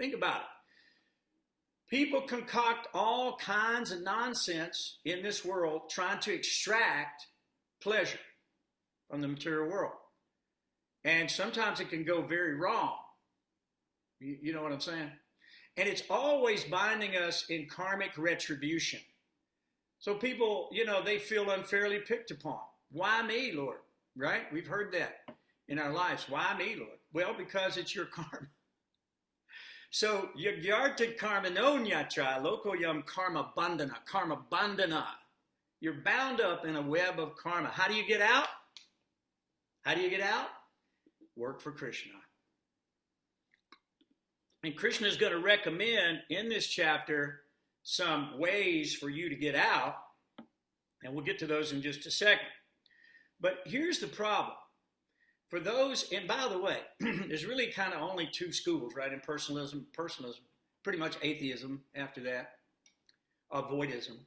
Think about it. People concoct all kinds of nonsense in this world trying to extract pleasure from the material world. And sometimes it can go very wrong. You know what I'm saying? And it's always binding us in karmic retribution. So people, they feel unfairly picked upon. Why me, Lord? Right? We've heard that in our lives. Why me, Lord? Well, because it's your karma. So, yagyarta karma no nyatra, loko yam karma bandhana. You're bound up in a web of karma. How do you get out? How do you get out? Work for Krishna. And Krishna is going to recommend in this chapter some ways for you to get out. And we'll get to those in just a second. But here's the problem. For those, and by the way, there's really kind of only two schools, right? In personalism, pretty much atheism after that, avoidism.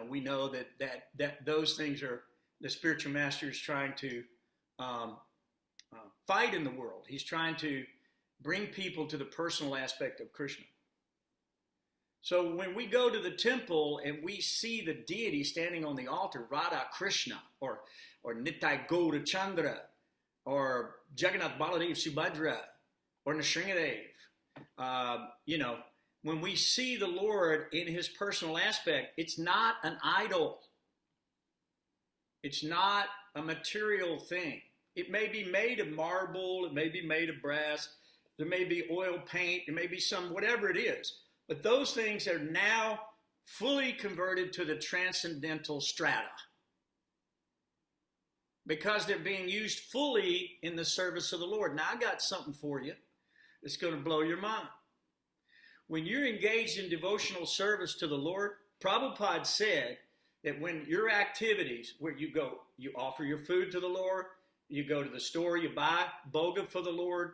We know that those things are the spiritual master is trying to fight in the world. He's trying to bring people to the personal aspect of Krishna. So when we go to the temple and we see the deity standing on the altar, Radha Krishna, or Nitai Gaura Chandra, or Jagannath Baladev Subhadra, or Nrsingadev, when we see the Lord in his personal aspect, it's not an idol. It's not a material thing. It may be made of marble, it may be made of brass, there may be oil paint, there may be some, whatever it is. But those things are now fully converted to the transcendental strata, because they're being used fully in the service of the Lord. Now, I got something for you that's going to blow your mind. When you're engaged in devotional service to the Lord, Prabhupada said that when your activities, where you go, you offer your food to the Lord, you go to the store, you buy boga for the Lord,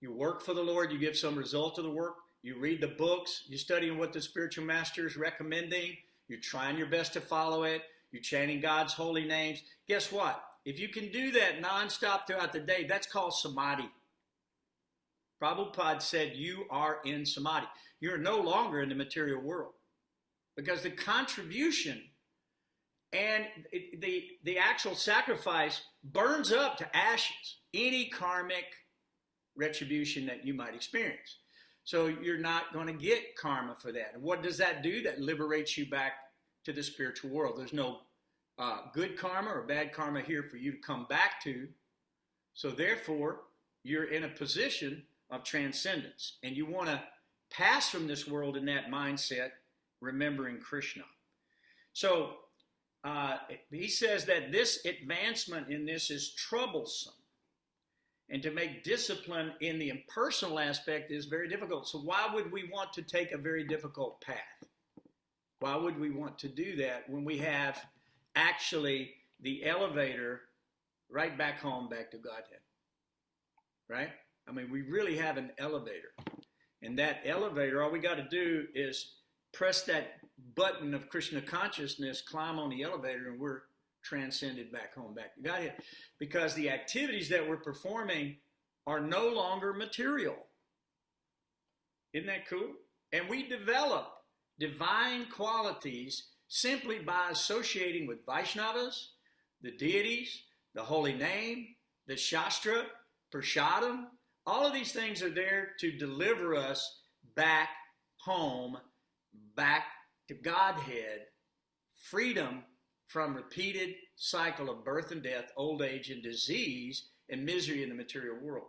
you work for the Lord, you give some result of the work, you read the books, you're studying what the spiritual master is recommending, you're trying your best to follow it, you're chanting God's holy names. Guess what? If you can do that nonstop throughout the day, that's called samadhi. Prabhupada said you are in samadhi. You're no longer in the material world, because the contribution and the actual sacrifice burns up to ashes any karmic retribution that you might experience. So you're not going to get karma for that. And what does that do? That liberates you back to the spiritual world. There's no good karma or bad karma here for you to come back to. So therefore, you're in a position of transcendence. And you want to pass from this world in that mindset, remembering Krishna. So he says that this advancement in this is troublesome. And to make discipline in the impersonal aspect is very difficult. So why would we want to take a very difficult path? Why would we want to do that when we have actually the elevator right back home, back to Godhead? Right? I mean, we really have an elevator. And that elevator, all we got to do is press that button of Krishna consciousness, climb on the elevator, and we're transcended back home, back to Godhead. Because the activities that we're performing are no longer material. Isn't that cool? And we develop divine qualities simply by associating with Vaishnavas, the deities, the holy name, the Shastra, Prashadam. All of these things are there to deliver us back home, back to Godhead, freedom from repeated cycle of birth and death, old age and disease, and misery in the material world.